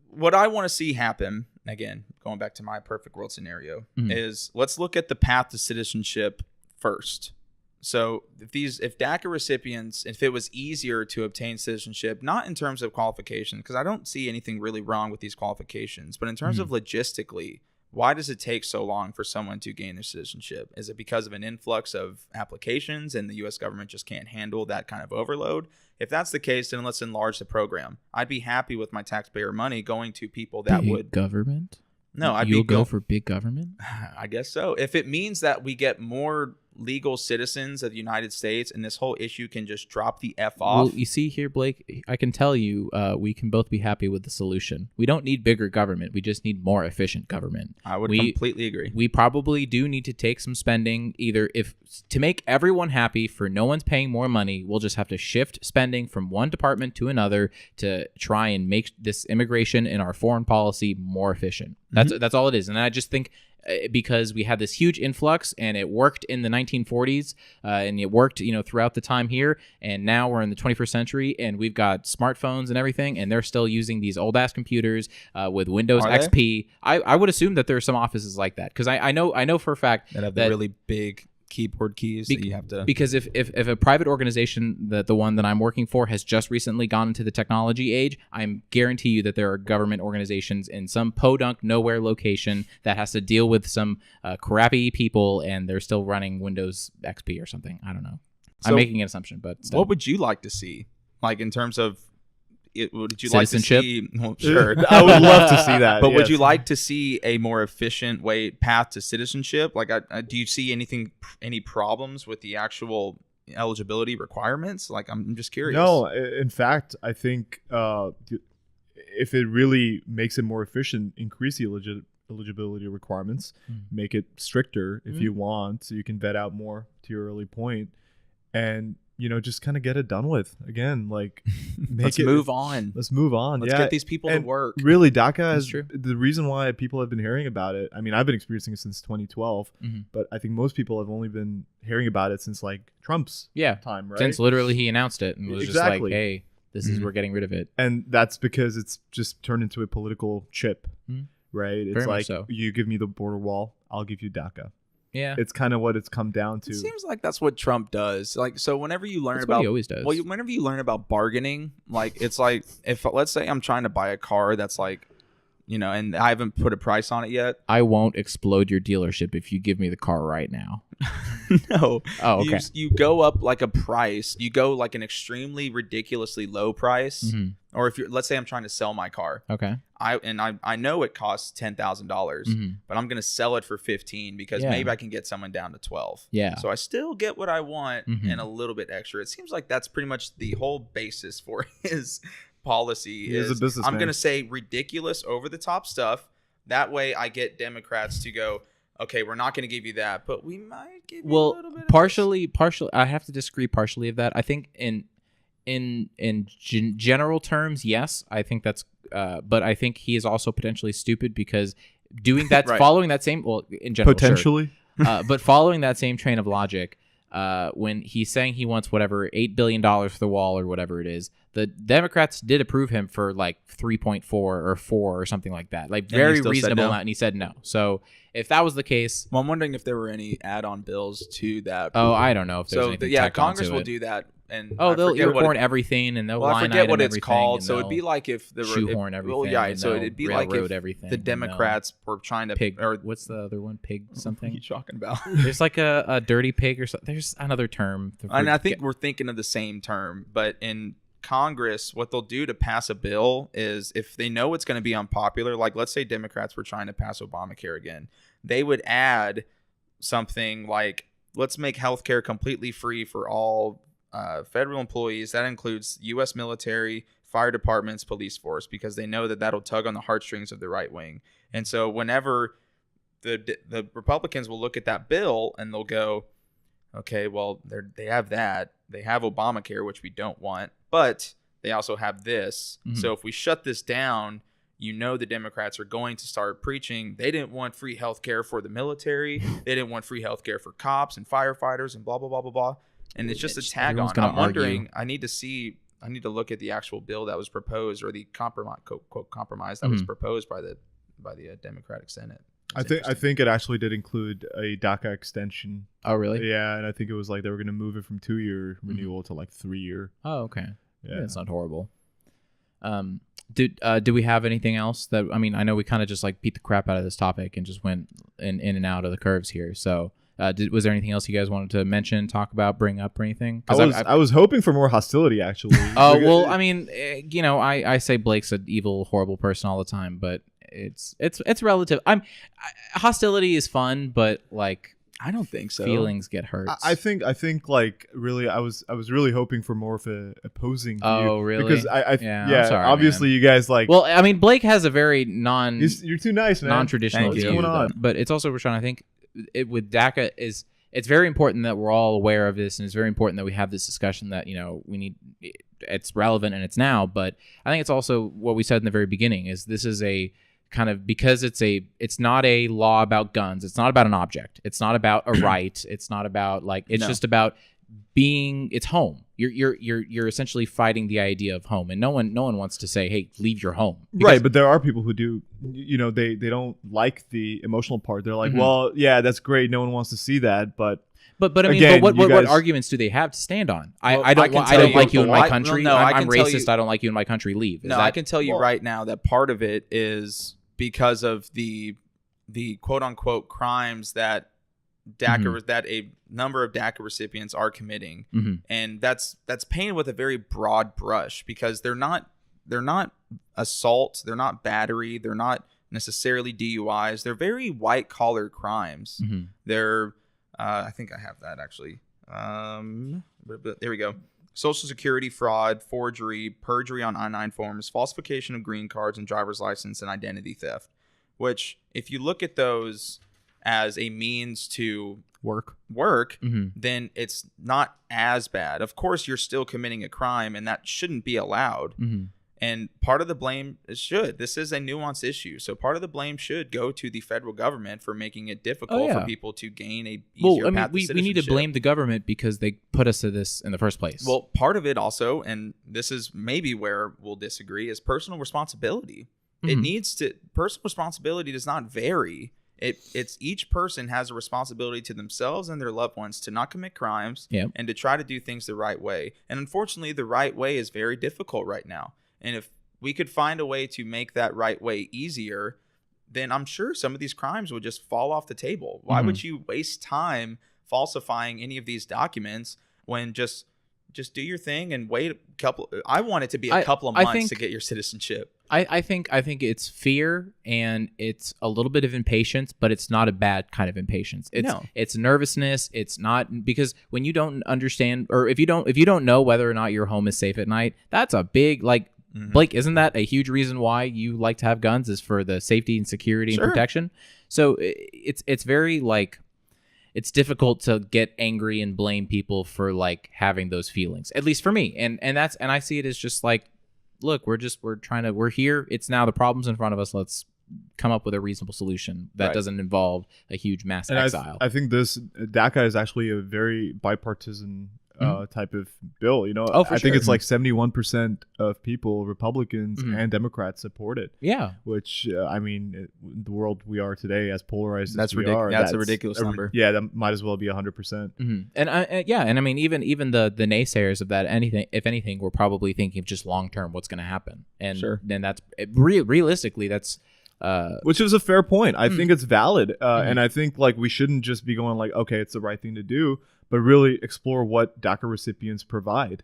what I want to see happen, again, going back to my perfect world scenario, is let's look at the path to citizenship first. So if DACA recipients, if it was easier to obtain citizenship, not in terms of qualifications, because I don't see anything really wrong with these qualifications, but in terms of logistically, why does it take so long for someone to gain their citizenship? Is it because of an influx of applications and the U.S. government just can't handle that kind of overload? If that's the case, then let's enlarge the program. I'd be happy with my taxpayer money going to people that would... Government? No, You'll go for big government? I guess so. If it means that we get more legal citizens of the United States and this whole issue can just drop the F off. Well, you see here, Blake, I can tell you we can both be happy with the solution. We don't need bigger government. We just need more efficient government. I would completely agree. We probably do need to take some spending, either to make everyone happy for no one's paying more money, we'll just have to shift spending from one department to another to try and make this immigration and our foreign policy more efficient. That's all it is. And I just think because we had this huge influx and it worked in the 1940s and it worked, throughout the time here. And now we're in the 21st century and we've got smartphones and everything. And they're still using these old ass computers with Windows XP. I would assume that there are some offices like that because I know for a fact that have the really big keyboard keys that you have to, because if a private organization, the one that I'm working for, has just recently gone into the technology age, I'm guarantee you that there are government organizations in some podunk nowhere location that has to deal with some crappy people and they're still running Windows XP or something. I don't know. So I'm making an assumption, but still. What would you like to see, like in terms of would you citizenship? Like to see? Well, sure, I would love to see that. But would you like to see a more efficient path to citizenship? Like, do you see any problems with the actual eligibility requirements? Like, I'm just curious. No, in fact, I think if it really makes it more efficient, increase the eligibility requirements, make it stricter if you want, so you can vet out more. To your early point, and just kind of get it done with. Again, like let's move on. Let's move on. Let's get these people to work. Really, DACA is the reason why people have been hearing about it. I mean, I've been experiencing it since 2012, but I think most people have only been hearing about it since like Trump's time, right? Since literally he announced it and was just like, hey, this is we're getting rid of it. And that's because it's just turned into a political chip, right? It's Very like, so. You give me the border wall, I'll give you DACA. Yeah, it's kind of what it's come down to. It seems like that's what Trump does. Like, so whenever you learn that's about, what he always does. Well, whenever you learn about bargaining, like it's like if let's say I'm trying to buy a car that's like, and I haven't put a price on it yet. I won't explode your dealership if you give me the car right now. No. Oh, okay. You go up like a price. You go like an extremely ridiculously low price. Or if let's say I'm trying to sell my car. Okay. I know it costs $10,000, but I'm gonna sell it for $15 because maybe I can get someone down to $12. Yeah. So I still get what I want and a little bit extra. It seems like that's pretty much the whole basis for his policy. He is a businessman. I'm gonna say ridiculous, over the top stuff. That way, I get Democrats to go, okay, we're not going to give you that, but we might give you a little bit. Partially. I have to disagree partially of that. I think in general terms, yes, I think that's. But I think he is also potentially stupid because doing that, following that same, in general, potentially, sure. But following that same train of logic, when he's saying he wants whatever $8 billion for the wall or whatever it is, the Democrats did approve him for like 3.4 or 4 or something like that, like very reasonable amount, and he said no. So if that was the case, well, I'm wondering if there were any add-on bills to that. Oh, I don't know if there's anything. Yeah, Congress will do that. And they'll earmark everything and they'll line forget item what it's everything, called. So it'd be like if there were shoehorn everything. Well, yeah, so it'd be like if everything, the Democrats were trying to pig. Or what's the other one? Pig something. What are you talking about? There's like a dirty pig or something. There's another term. And I think we're thinking of the same term, but in Congress, what they'll do to pass a bill is if they know it's going to be unpopular, like let's say Democrats were trying to pass Obamacare again, they would add something like, let's make healthcare completely free for all federal employees. That includes U.S. military, fire departments, police force, because they know that that'll tug on the heartstrings of the right wing. And so whenever the Republicans will look at that bill and they'll go, okay, well, they have that. They have Obamacare, which we don't want, but they also have this. Mm-hmm. So if we shut this down, the Democrats are going to start preaching they didn't want free health care for the military. They didn't want free health care for cops and firefighters and blah, blah, blah, blah, blah. And it's just a tag on. I'm wondering, I need to look at the actual bill that was proposed, or the compromise that was proposed by the Democratic Senate. I think it actually did include a DACA extension. Oh, really? Yeah, and I think it was like they were going to move it from 2-year renewal to like 3-year. Oh, okay. Yeah, it's not horrible. Do we have anything else that, I mean, I know we kind of just like beat the crap out of this topic and just went in and out of the curves here. So was there anything else you guys wanted to mention, talk about, bring up, or anything? I was hoping for more hostility, actually. Oh, well, I mean, I say Blake's an evil, horrible person all the time, but it's relative. Hostility is fun, but like, I don't think so. Feelings get hurt. I think like really I was really hoping for more of a opposing view. Oh, really? Because I'm sorry, obviously, man. You guys like. Well, I mean, Blake has a very you're too nice, man. Non-traditional view. What's going on? But it's also, Rashawn, I think with DACA it's very important that we're all aware of this, and it's very important that we have this discussion that we need. It's relevant and it's now, but I think it's also what we said in the very beginning is this is a kind of, because it's not a law about guns. It's not about an object. It's not about a right. It's not about just about being, it's home. You're essentially fighting the idea of home, and no one wants to say, hey, leave your home. Right. But there are people who do, they don't like the emotional part. They're like, well, yeah, that's great. No one wants to see that. But I mean, again, what arguments do they have to stand on? I don't like you in my country. I'm racist. I don't like you in my country. Leave. I can tell you right now that part of it is because of the quote unquote crimes that DACA that a number of DACA recipients are committing, and that's painted with a very broad brush, because they're not assaults, they're not battery, they're not necessarily DUIs. They're very white collar crimes. They're I think I have that actually. There we go. Social Security fraud, forgery, perjury on I-9 forms, falsification of green cards and driver's license, and identity theft, which if you look at those as a means to work, then it's not as bad. Of course, you're still committing a crime, and that shouldn't be allowed. And part of the blame this is a nuanced issue. So part of the blame should go to the federal government for making it difficult for people to gain a easier path to citizenship. We need to blame the government because they put us to this in the first place. Well, part of it also, and this is maybe where we'll disagree, is personal responsibility. Personal responsibility does not vary. It's each person has a responsibility to themselves and their loved ones to not commit crimes and to try to do things the right way. And unfortunately, the right way is very difficult right now. And if we could find a way to make that right way easier, then I'm sure some of these crimes would just fall off the table. Why would you waste time falsifying any of these documents when just do your thing and wait a couple? I want it to be a couple of months to get your citizenship. I think it's fear, and it's a little bit of impatience, but it's not a bad kind of impatience. It's nervousness. It's not, because when you don't understand, or if you don't know whether or not your home is safe at night, that's a big Blake, isn't that a huge reason why you like to have guns, is for the safety and security and protection? So it's very it's difficult to get angry and blame people for having those feelings, at least for me. And I see it as just look, we're here. It's now the problem's in front of us. Let's come up with a reasonable solution that doesn't involve a huge mass exile. I think this DACA is actually a very bipartisan type of bill. I think it's 71% of people, Republicans and Democrats, support it. Yeah. Which the world we are today, as polarized as we are, that's a ridiculous number. Yeah, that might as well be 100%. And I mean, even the naysayers of that, if anything, we're probably thinking of just long term what's going to happen. And then that's realistically that's. Which is a fair point. I think it's valid, and I think we shouldn't just be going okay, it's the right thing to do, but really explore what DACA recipients provide.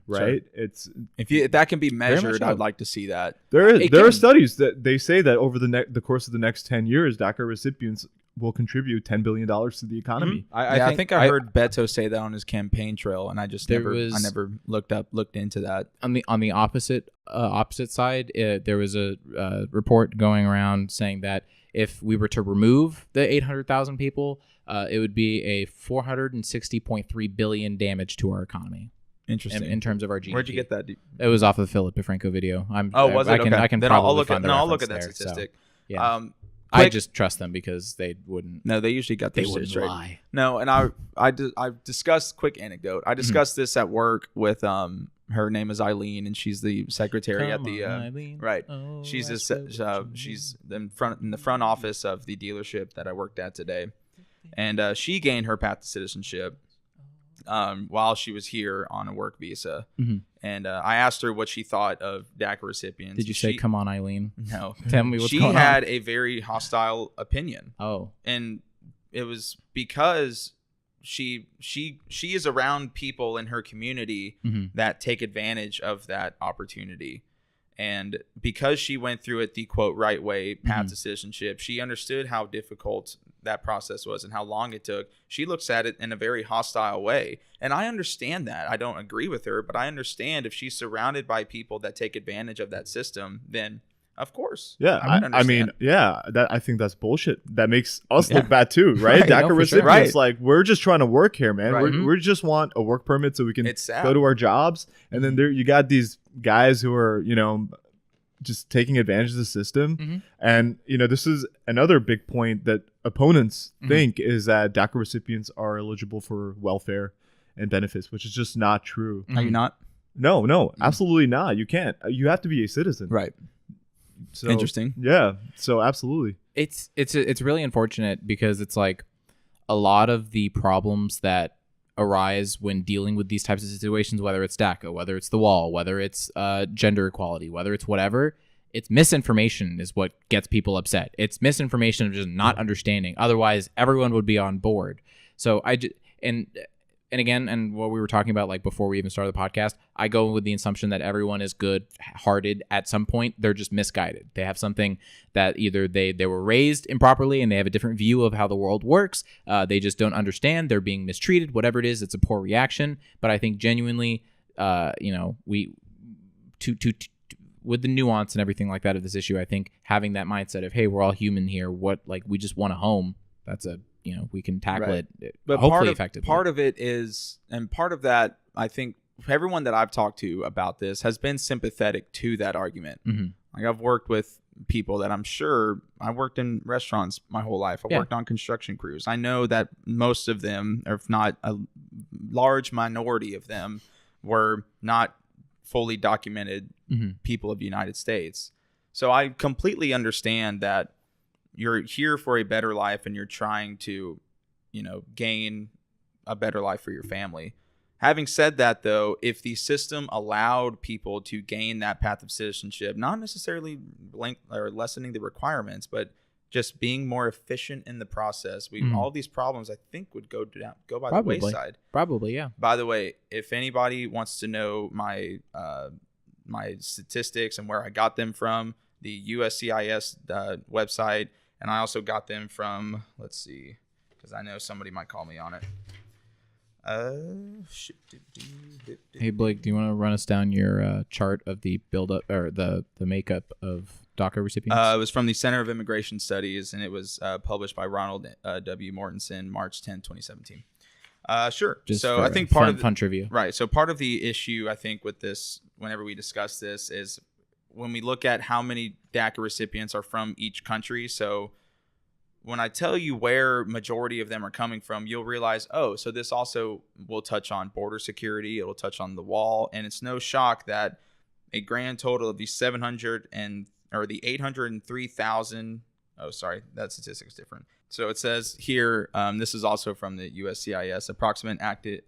Right? It's if that can be measured, I'd like to see that. There are studies that they say that over the course of the next 10 years, DACA recipients will contribute $10 billion to the economy. I think I heard Beto say that on his campaign trail, and I just never looked into that. On the opposite side, there was a report going around saying that if we were to remove the 800,000 people, it would be a 460.3 billion damage to our economy. Interesting. In terms of our GDP. Where'd you get that? It was off of the Philip DeFranco video. Was it? I can then probably find I'll look at that statistic. So, yeah. I just trust them because they wouldn't. No, they usually got their wouldn't straight. lie. No, and I discussed, quick anecdote. I discussed this at work with her name is Eileen, and she's the secretary at the Eileen. Right. Oh, she's in the front office of the dealership that I worked at today, and she gained her path to citizenship while she was here on a work visa. Mm-hmm. And I asked her what she thought of DACA recipients. Did you say, "Come on, Eileen"? No. Tell me what's going on. She had a very hostile opinion. Oh. And it was because she is around people in her community that take advantage of that opportunity. And because she went through it the quote right way, path to citizenship, she understood how difficult that process was and how long it took. She looks at it in a very hostile way. And I understand that. I don't agree with her, but I understand if she's surrounded by people that take advantage of that system, then of course. Yeah. I mean, I think that's bullshit. That makes us look bad too, right? Right, DACA recipients, right. like, we're just trying to work here, man. Right. We just want a work permit so we can It's sad. go to our jobs. And then there you got these guys who are, just taking advantage of the system. And, this is another big point that opponents think is that DACA recipients are eligible for welfare and benefits, which is just not true. Are you not? No, absolutely not. You can't. You have to be a citizen. Right. So, Interesting. Yeah. So absolutely. It's really unfortunate because it's like a lot of the problems that arise when dealing with these types of situations, whether it's DACA, whether it's the wall, whether it's gender equality, whether it's whatever, it's misinformation is what gets people upset. It's misinformation of just not understanding. Otherwise, everyone would be on board. So and again, and what we were talking about, like before we even started the podcast, I go with the assumption that everyone is good-hearted at some point. They're just misguided. They have something that either they were raised improperly and they have a different view of how the world works. They just don't understand. They're being mistreated. Whatever it is, it's a poor reaction. But I think genuinely, with the nuance and everything like that of this issue, I think having that mindset of, hey, we're all human here. We just want a home. That's we can tackle it, but hopefully effectively. Part of it is, and part of that, I think everyone that I've talked to about this has been sympathetic to that argument. Like, I've worked with people that I'm sure, I worked in restaurants my whole life. I worked on construction crews. I know that most of them, or if not a large minority of them, were not fully documented people of the United States. So I completely understand that you're here for a better life and you're trying to, gain a better life for your family. Having said that, though, if the system allowed people to gain that path of citizenship, not necessarily lessening the requirements, but just being more efficient in the process, all these problems, I think, would go by the wayside. Probably, yeah. By the way, if anybody wants to know my statistics and where I got them from, the USCIS website, and I also got them from, let's see, because I know somebody might call me on it. Hey, Blake, do you want to run us down your chart of the build-up or the makeup of DACA recipients? It was from the Center of Immigration Studies, and it was published by Ronald W. Mortensen, March 10, 2017. Sure. Just so I think fun trivia. Right. So part of the issue, I think, with this, whenever we discuss this, is when we look at how many DACA recipients are from each country. So when I tell you where majority of them are coming from, you'll realize, so this also will touch on border security. It'll touch on the wall. And it's no shock that a grand total of the 803,000. Oh, sorry, that statistic is different. So it says here, this is also from the USCIS, approximate active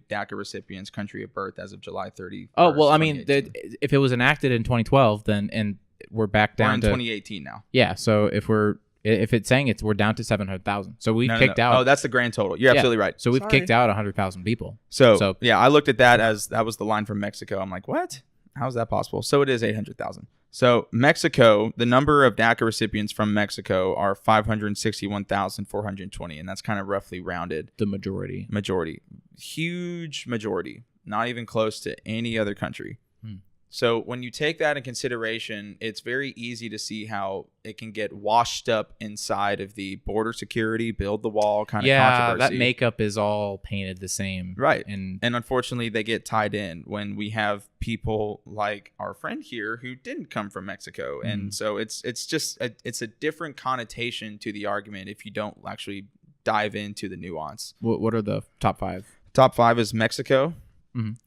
DACA recipients, country of birth as of July 30. Oh, well, I mean, if it was enacted in 2012, then we're back down to 2018 now. Yeah, so if it's saying we're down to 700,000. So we've kicked out. Oh, that's the grand total. You're absolutely right. So we've kicked out 100,000 people. So yeah, I looked at that as that was the line from Mexico. I'm like, what? How is that possible? So it is 800,000. So Mexico, the number of DACA recipients from Mexico are 561,420, and that's kind of roughly rounded. The majority. Huge majority. Not even close to any other country. So when you take that in consideration, it's very easy to see how it can get washed up inside of the border security, build the wall kind of controversy. Yeah, that makeup is all painted the same. Right. And unfortunately, they get tied in when we have people like our friend here who didn't come from Mexico. And so it's just it's a different connotation to the argument if you don't actually dive into the nuance. What are the top 5? Top 5 is Mexico.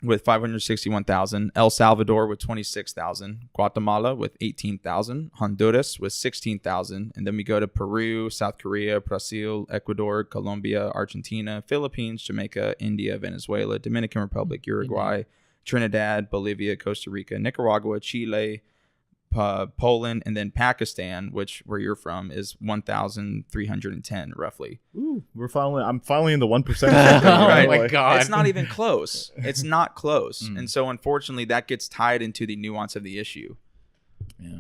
With 561,000, El Salvador with 26,000, Guatemala with 18,000, Honduras with 16,000, and then we go to Peru, South Korea, Brazil, Ecuador, Colombia, Argentina, Philippines, Jamaica, India, Venezuela, Dominican Republic, Uruguay, Trinidad, Bolivia, Costa Rica, Nicaragua, Chile, Poland, and then Pakistan, which where you're from, is 1,310 roughly. Ooh, I'm finally in the 1%. Right. Oh my God. It's not even close. It's not close. And so unfortunately that gets tied into the nuance of the issue. Yeah.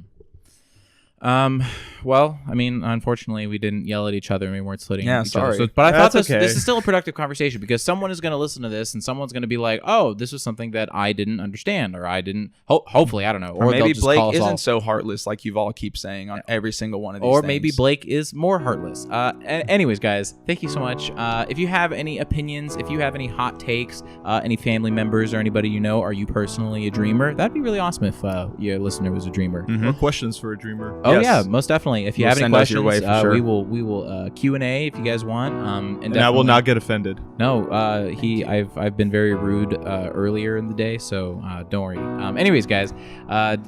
Well, I mean, unfortunately, we didn't yell at each other and we weren't slitting each sorry. other. But I thought That's this is still a productive conversation because someone is going to listen to this and someone's going to be like, "Oh, this was something that I didn't understand, or I didn't." Hopefully, I don't know. Or maybe they'll just Blake call us isn't all. so heartless like you've all keep saying on every single one of these. Or things. maybe Blake is more heartless. Anyways, guys, thank you so much. If you have any opinions, if you have any hot takes, any family members or anybody you know, are you personally a dreamer? That'd be really awesome if your listener was a dreamer. Or questions for a dreamer. Oh Yes. yeah, most definitely. If you have any send us questions, your way for sure. we will Q&A if you guys want. And I will not get offended. No, I've been very rude earlier in the day, so don't worry. Anyways, guys,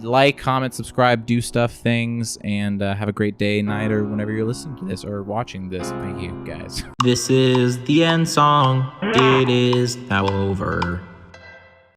like, comment, subscribe, do things, and have a great day, night, or whenever you're listening to this or watching this. Thank you, guys. This is the end song. It is now over.